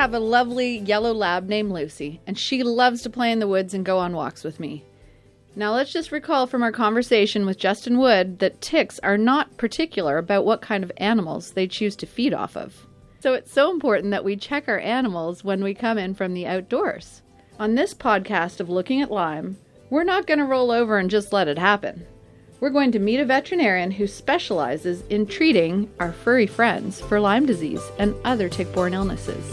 have a lovely yellow lab named Lucy, and she loves to play in the woods and go on walks with me. Now let's just recall from our conversation with Justin Wood that ticks are not particular about what kind of animals they choose to feed off of. So it's so important that we check our animals when we come in from the outdoors. On this podcast of Looking at Lyme, we're not going to roll over and just let it happen. We're going to meet a veterinarian who specializes in treating our furry friends for Lyme disease and other tick-borne illnesses.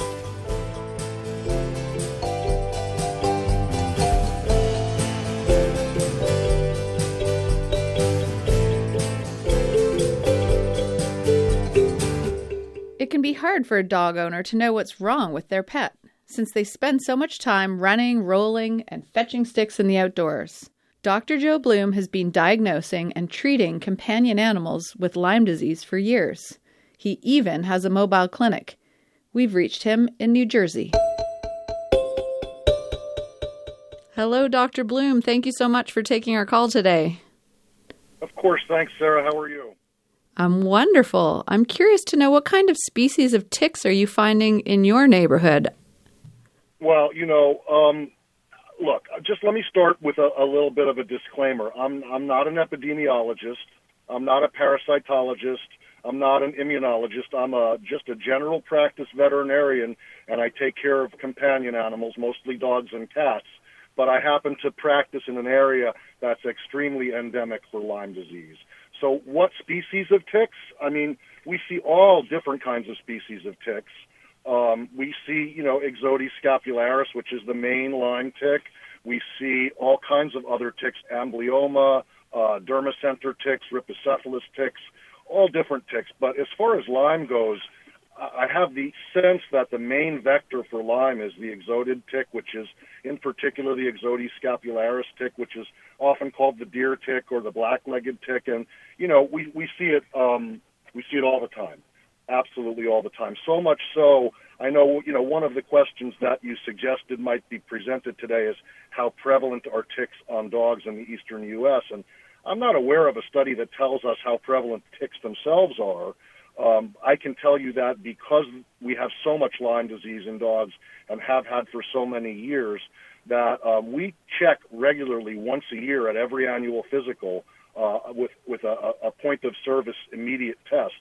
It can be hard for a dog owner to know what's wrong with their pet, since they spend so much time running, rolling, and fetching sticks in the outdoors. Dr. Joe Bloom has been diagnosing and treating companion animals with Lyme disease for years. He even has a mobile clinic. We've reached him in New Jersey. Hello, Dr. Bloom. Thank you so much for taking our call today. Of course. Thanks, Sarah. How are you? I'm wonderful. I'm curious to know what kind of species of ticks are you finding in your neighborhood? Well, look, just let me start with a little bit of a disclaimer. I'm not an epidemiologist. I'm not a parasitologist. I'm not an immunologist. I'm just a general practice veterinarian, and I take care of companion animals, mostly dogs and cats. But I happen to practice in an area that's extremely endemic for Lyme disease. So what species of ticks? I mean, we see all different kinds of species of ticks. We see, Ixodes scapularis, which is the main Lyme tick. We see all kinds of other ticks, amblyoma, dermacenter ticks, rhipicephalus ticks, all different ticks. But as far as Lyme goes, I have the sense that the main vector for Lyme is the ixodid tick, which is in particular the Ixodes scapularis tick, which is often called the deer tick or the black-legged tick. And, we see it all the time. Absolutely all the time. So much so, I know, one of the questions that you suggested might be presented today is how prevalent are ticks on dogs in the eastern U.S. And I'm not aware of a study that tells us how prevalent ticks themselves are. I can tell you that because we have so much Lyme disease in dogs and have had for so many years, that we check regularly once a year at every annual physical with a point-of-service immediate test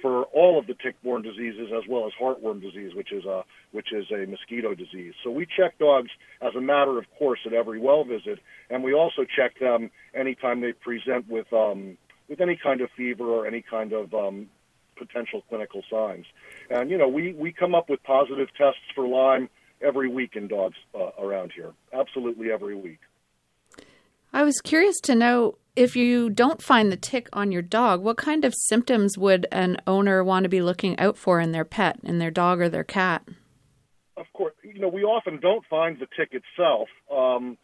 for all of the tick-borne diseases as well as heartworm disease, which is a mosquito disease. So we check dogs as a matter of course at every well visit, and we also check them anytime they present with any kind of fever or any kind of potential clinical signs. And we come up with positive tests for Lyme every week in dogs around here. Absolutely every week. I was curious to know, if you don't find the tick on your dog, what kind of symptoms would an owner want to be looking out for in their pet, in their dog or their cat? Of course, we often don't find the tick itself, and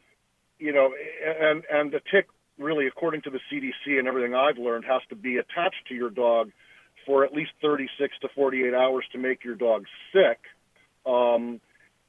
the tick really, according to the CDC and everything I've learned, has to be attached to your dog for at least 36 to 48 hours to make your dog sick.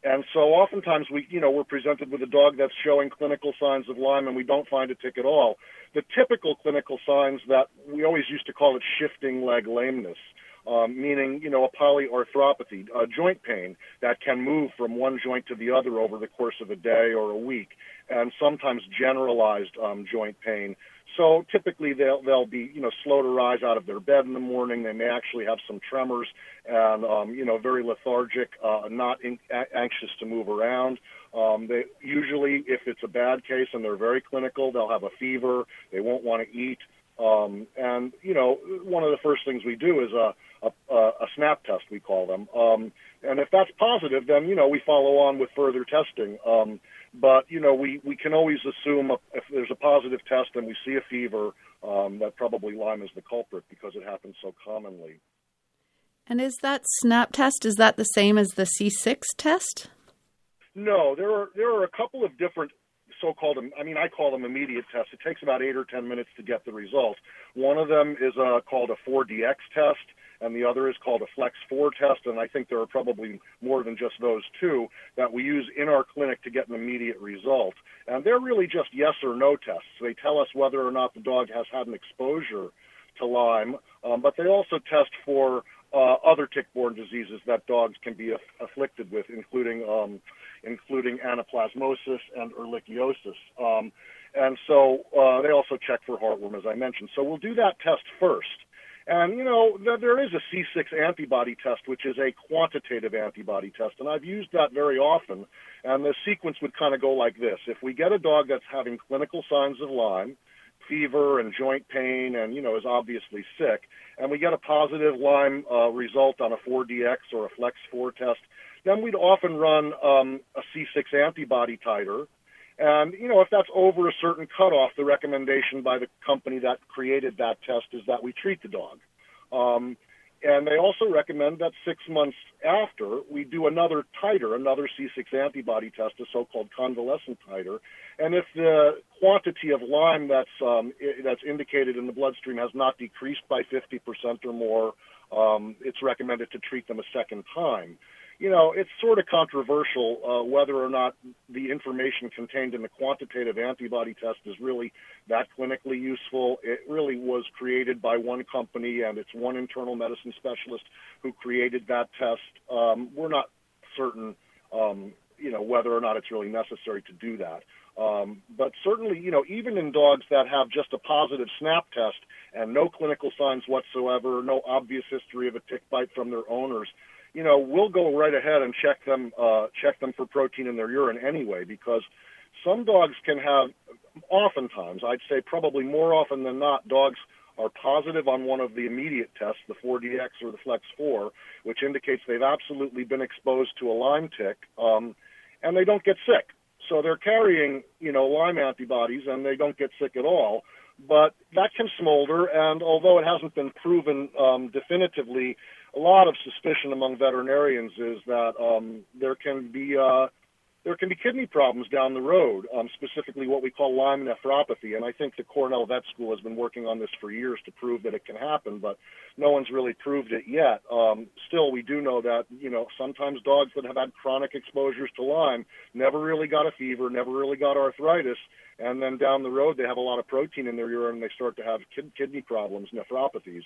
And so oftentimes we're presented with a dog that's showing clinical signs of Lyme and we don't find a tick at all. The typical clinical signs that we always used to call it shifting leg lameness, meaning, a polyarthropathy, joint pain that can move from one joint to the other over the course of a day or a week, and sometimes generalized joint pain. So typically they'll be, slow to rise out of their bed in the morning. They may actually have some tremors and, very lethargic, not anxious to move around. They usually, if it's a bad case and they're very clinical, they'll have a fever. They won't want to eat. And one of the first things we do is a snap test, we call them. And if that's positive, then, we follow on with further testing. But, we can always assume if there's a positive test and we see a fever, that probably Lyme is the culprit because it happens so commonly. And is that snap test, is that the same as the C6 test? No, there are a couple of different so-called, I call them immediate tests. It takes about 8 or 10 minutes to get the results. One of them is called a 4DX test, and the other is called a Flex 4 test, and I think there are probably more than just those two that we use in our clinic to get an immediate result. And they're really just yes or no tests. They tell us whether or not the dog has had an exposure to Lyme, but they also test for other tick-borne diseases that dogs can be afflicted with, including anaplasmosis and ehrlichiosis. And so they also check for heartworm, as I mentioned. So we'll do that test first. And, there is a C6 antibody test, which is a quantitative antibody test, and I've used that very often. And the sequence would kind of go like this. If we get a dog that's having clinical signs of Lyme, fever and joint pain and, is obviously sick, and we get a positive Lyme result on a 4DX or a Flex 4 test, then we'd often run a C6 antibody titer. And, if that's over a certain cutoff, the recommendation by the company that created that test is that we treat the dog. And they also recommend that 6 months after, we do another titer, another C6 antibody test, a so-called convalescent titer. And if the quantity of Lyme that's indicated in the bloodstream has not decreased by 50% or more, it's recommended to treat them a second time. It's sort of controversial whether or not the information contained in the quantitative antibody test is really that clinically useful. It really was created by one company, and it's one internal medicine specialist who created that test. We're not certain, whether or not it's really necessary to do that. But certainly, even in dogs that have just a positive SNAP test and no clinical signs whatsoever, no obvious history of a tick bite from their owners, we'll go right ahead and check them for protein in their urine anyway, because some dogs can have, oftentimes, I'd say probably more often than not, dogs are positive on one of the immediate tests, the 4DX or the Flex 4, which indicates they've absolutely been exposed to a Lyme tick, and they don't get sick. So they're carrying, Lyme antibodies, and they don't get sick at all. But that can smolder, and although it hasn't been proven definitively, a lot of suspicion among veterinarians is that there can be kidney problems down the road, specifically what we call Lyme nephropathy. And I think the Cornell Vet School has been working on this for years to prove that it can happen, but no one's really proved it yet. Still, we do know that, sometimes dogs that have had chronic exposures to Lyme never really got a fever, never really got arthritis, and then down the road they have a lot of protein in their urine and they start to have kidney problems, nephropathies.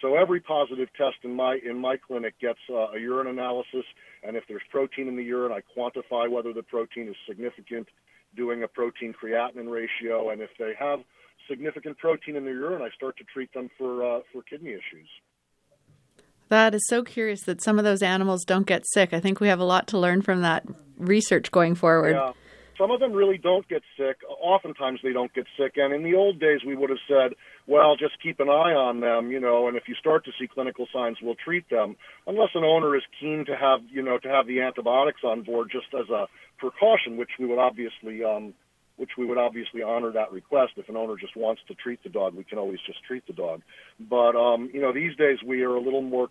So every positive test in my clinic gets a urine analysis, and if there's protein in the urine, I quantify whether the protein is significant, doing a protein creatinine ratio, and if they have significant protein in their urine, I start to treat them for kidney issues. That is so curious that some of those animals don't get sick. I think we have a lot to learn from that research going forward. Yeah. Some of them really don't get sick. Oftentimes they don't get sick. And in the old days, we would have said, well, just keep an eye on them, and if you start to see clinical signs, we'll treat them. Unless an owner is keen to have, to have the antibiotics on board just as a precaution, which we would obviously honor that request. If an owner just wants to treat the dog, we can always just treat the dog. But, these days we are a little more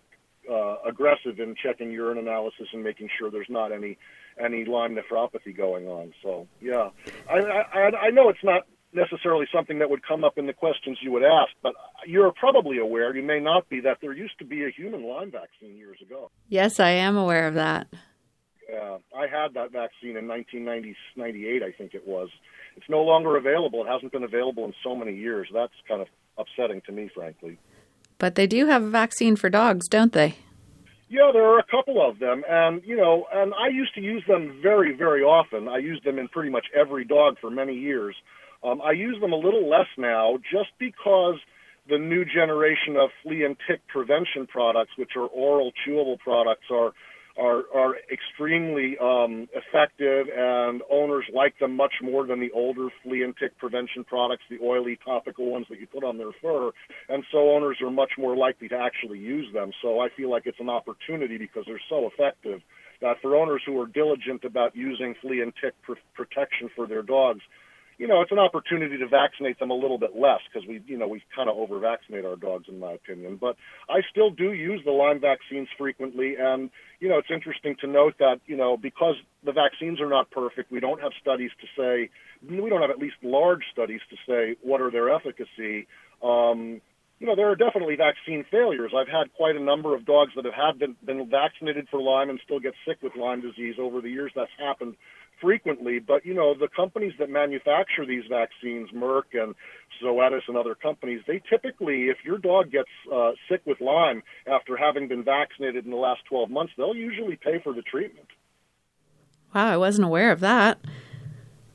aggressive in checking urine analysis and making sure there's not any Lyme nephropathy going on. So, yeah, I know it's not necessarily something that would come up in the questions you would ask, but you're probably aware, you may not be, that there used to be a human Lyme vaccine years ago. Yes, I am aware of that. Yeah, I had that vaccine in 1998, I think it was. It's no longer available. It hasn't been available in so many years. That's kind of upsetting to me, frankly. But they do have a vaccine for dogs, don't they? Yeah, there are a couple of them, and and I used to use them very, very often. I used them in pretty much every dog for many years. I use them a little less now, just because the new generation of flea and tick prevention products, which are oral chewable products, are extremely effective, and owners like them much more than the older flea and tick prevention products, the oily topical ones that you put on their fur. And so owners are much more likely to actually use them. So I feel like it's an opportunity, because they're so effective, that for owners who are diligent about using flea and tick protection for their dogs, it's an opportunity to vaccinate them a little bit less, because we kind of over-vaccinate our dogs, in my opinion. But I still do use the Lyme vaccines frequently, and, it's interesting to note that, because the vaccines are not perfect, we don't have studies to say, we don't have at least large studies to say what are their efficacy. There are definitely vaccine failures. I've had quite a number of dogs that have been vaccinated for Lyme and still get sick with Lyme disease over the years. That's happened frequently, but, the companies that manufacture these vaccines, Merck and Zoetis and other companies, they typically, if your dog gets sick with Lyme after having been vaccinated in the last 12 months, they'll usually pay for the treatment. Wow, I wasn't aware of that.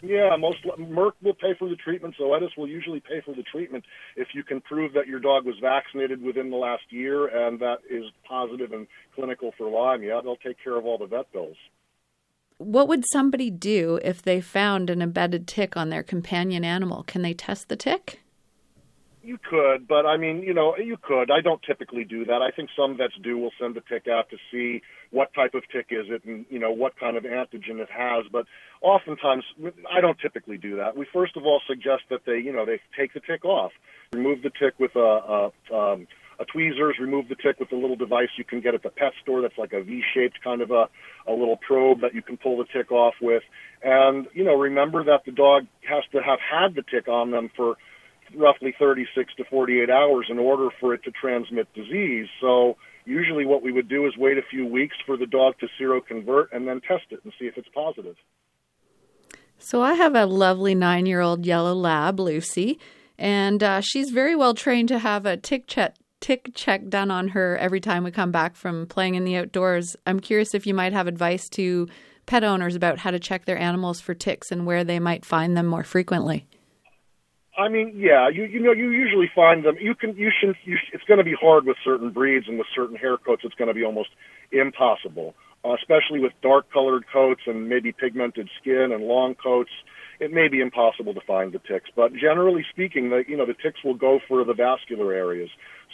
Yeah, Merck will pay for the treatment. Zoetis will usually pay for the treatment if you can prove that your dog was vaccinated within the last year and that is positive and clinical for Lyme. Yeah, they'll take care of all the vet bills. What would somebody do if they found an embedded tick on their companion animal? Can they test the tick? You could, but you could. I don't typically do that. I think some vets will send the tick out to see what type of tick is it and, what kind of antigen it has. But oftentimes, I don't typically do that. We first of all suggest that they take the tick off, remove the tick with a tweezers, remove the tick with a little device you can get at the pet store that's like a V-shaped kind of a little probe that you can pull the tick off with. And, remember that the dog has to have had the tick on them for roughly 36 to 48 hours in order for it to transmit disease. So usually what we would do is wait a few weeks for the dog to seroconvert and then test it and see if it's positive. So I have a lovely 9-year-old yellow lab, Lucy, and she's very well trained to have a tick check done on her every time we come back from playing in the outdoors. I'm curious if you might have advice to pet owners about how to check their animals for ticks and where they might find them more frequently. Yeah, you usually find them. It's going to be hard with certain breeds and with certain hair coats. It's going to be almost impossible, especially with dark-colored coats and maybe pigmented skin and long coats. It may be impossible to find the ticks, but generally speaking, the ticks will go for the vascular areas.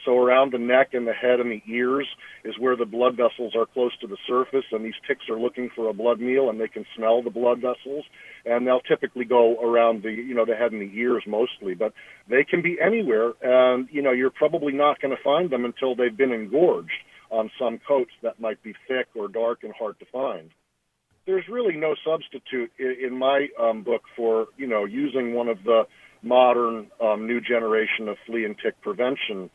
So around the neck and the head and the ears is where the blood vessels are close to the surface, and these ticks are looking for a blood meal, and they can smell the blood vessels, and they'll typically go around the head and the ears mostly, but they can be anywhere, and, you're probably not going to find them until they've been engorged on some coats that might be thick or dark and hard to find. There's really no substitute in my book for, using one of the modern new generation of flea and tick prevention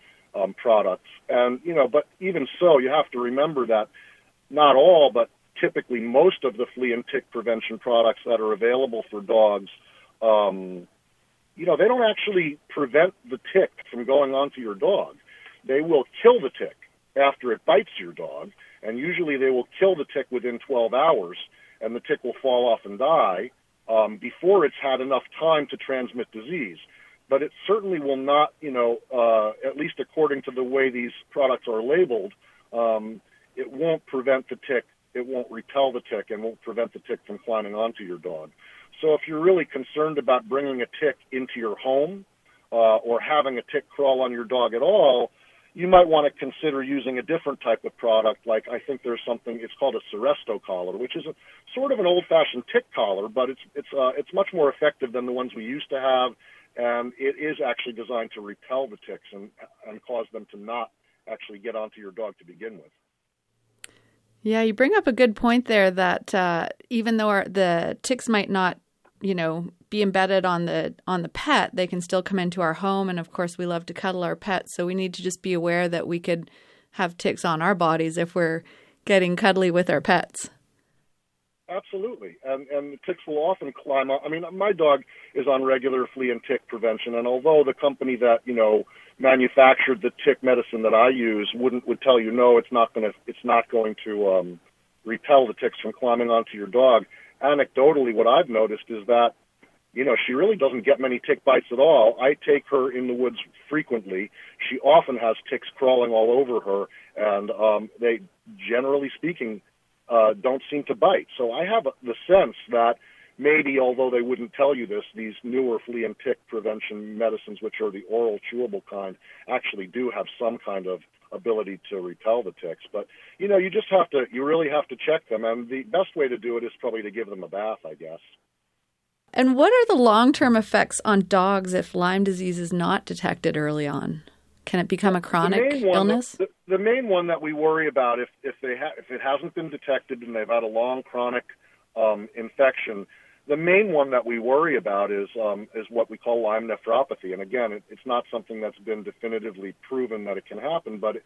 products. And, but even so, you have to remember that not all, but typically most of the flea and tick prevention products that are available for dogs, they don't actually prevent the tick from going onto your dog. They will kill the tick after it bites your dog, and usually they will kill the tick within 12 hours, and the tick will fall off and die before it's had enough time to transmit disease. But it certainly will not, at least according to the way these products are labeled, it won't prevent the tick, it won't repel the tick, and won't prevent the tick from climbing onto your dog. So if you're really concerned about bringing a tick into your home or having a tick crawl on your dog at all, you might want to consider using a different type of product. Like I think there's something, it's called a Seresto collar, which is sort of an old-fashioned tick collar, but it's much more effective than the ones we used to have, and it is actually designed to repel the ticks and cause them to not actually get onto your dog to begin with. Yeah, you bring up a good point there that even though the ticks might not, be embedded on the pet, they can still come into our home. And of course, we love to cuddle our pets, so we need to just be aware that we could have ticks on our bodies if we're getting cuddly with our pets. Absolutely, and the ticks will often climb up. My dog is on regular flea and tick prevention, and although the company that manufactured the tick medicine that I use would tell you no, it's not going to repel the ticks from climbing onto your dog. Anecdotally, what I've noticed is that she really doesn't get many tick bites at all. I take her in the woods frequently. She often has ticks crawling all over her, and they, generally speaking, don't seem to bite. So I have the sense that maybe, although they wouldn't tell you this, these newer flea and tick prevention medicines, which are the oral chewable kind, actually do have some kind of ability to repel the ticks. But, you really have to check them. And the best way to do it is probably to give them a bath, I guess. And what are the long-term effects on dogs if Lyme disease is not detected early on? Can it become a chronic illness? The main one that we worry about, if it hasn't been detected and they've had a long chronic infection, the main one that we worry about is what we call Lyme nephropathy. And again, it's not something that's been definitively proven that it can happen, but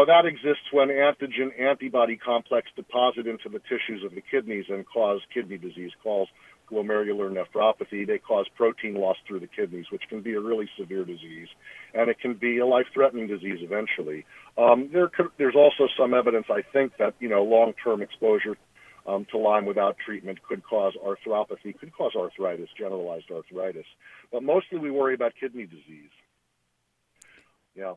that exists when antigen-antibody complex deposit into the tissues of the kidneys and cause kidney disease called glomerular nephropathy. They cause protein loss through the kidneys, which can be a really severe disease, and it can be a life-threatening disease eventually. There's also some evidence, I think, that long-term exposure to Lyme without treatment could cause arthropathy, could cause arthritis, generalized arthritis. But mostly we worry about kidney disease. Yeah.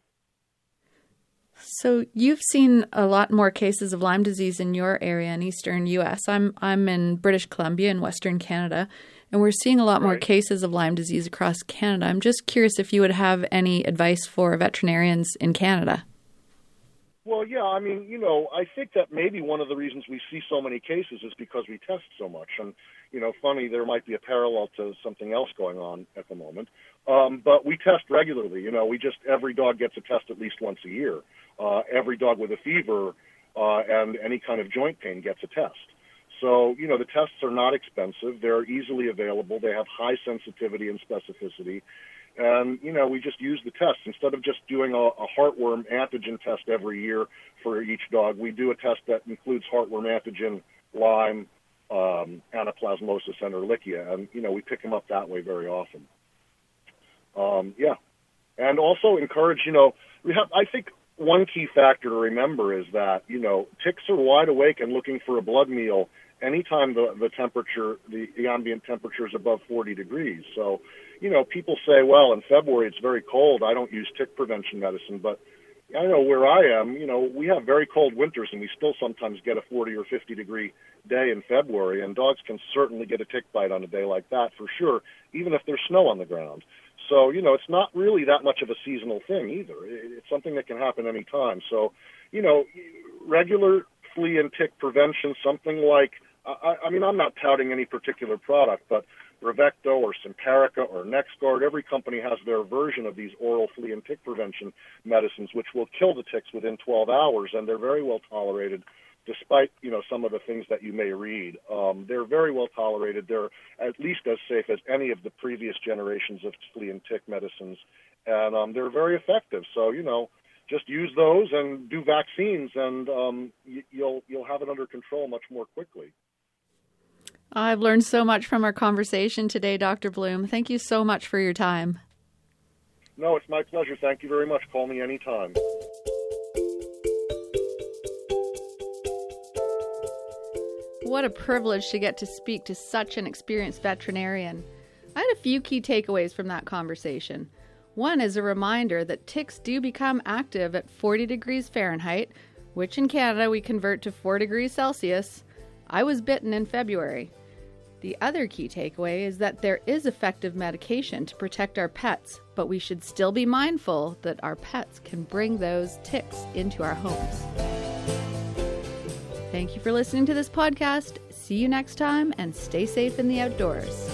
So you've seen a lot more cases of Lyme disease in your area in eastern U.S. I'm in British Columbia in western Canada, and we're seeing a lot more cases of Lyme disease across Canada. I'm just curious if you would have any advice for veterinarians in Canada. Well, yeah, I mean, I think that maybe one of the reasons we see so many cases is because we test so much. And, funny, there might be a parallel to something else going on at the moment. But we test regularly. Every dog gets a test at least once a year. Every dog with a fever and any kind of joint pain gets a test. So, the tests are not expensive. They're easily available. They have high sensitivity and specificity. And, we just use the test. Instead of just doing a heartworm antigen test every year for each dog, we do a test that includes heartworm antigen, Lyme, anaplasmosis, and Ehrlichia. And, we pick them up that way very often. Yeah. And also encourage, I think one key factor to remember is that, ticks are wide awake and looking for a blood meal anytime the temperature, the ambient temperature is above 40 degrees. So, people say, well, in February it's very cold, I don't use tick prevention medicine. But I know where I am, we have very cold winters and we still sometimes get a 40 or 50 degree day in February. And dogs can certainly get a tick bite on a day like that for sure, even if there's snow on the ground. So, it's not really that much of a seasonal thing either. It's something that can happen any time. So, regular flea and tick prevention, something like, I'm not touting any particular product, but Bravecto or Simparica or NexGard, every company has their version of these oral flea and tick prevention medicines, which will kill the ticks within 12 hours, and they're very well tolerated, despite, some of the things that you may read. They're very well tolerated. They're at least as safe as any of the previous generations of flea and tick medicines, and they're very effective. So, just use those and do vaccines, and you'll have it under control much more quickly. I've learned so much from our conversation today, Dr. Bloom. Thank you so much for your time. No, it's my pleasure. Thank you very much. Call me anytime. What a privilege to get to speak to such an experienced veterinarian. I had a few key takeaways from that conversation. One is a reminder that ticks do become active at 40 degrees Fahrenheit, which in Canada we convert to 4 degrees Celsius. I was bitten in February. The other key takeaway is that there is effective medication to protect our pets, but we should still be mindful that our pets can bring those ticks into our homes. Thank you for listening to this podcast. See you next time, and stay safe in the outdoors.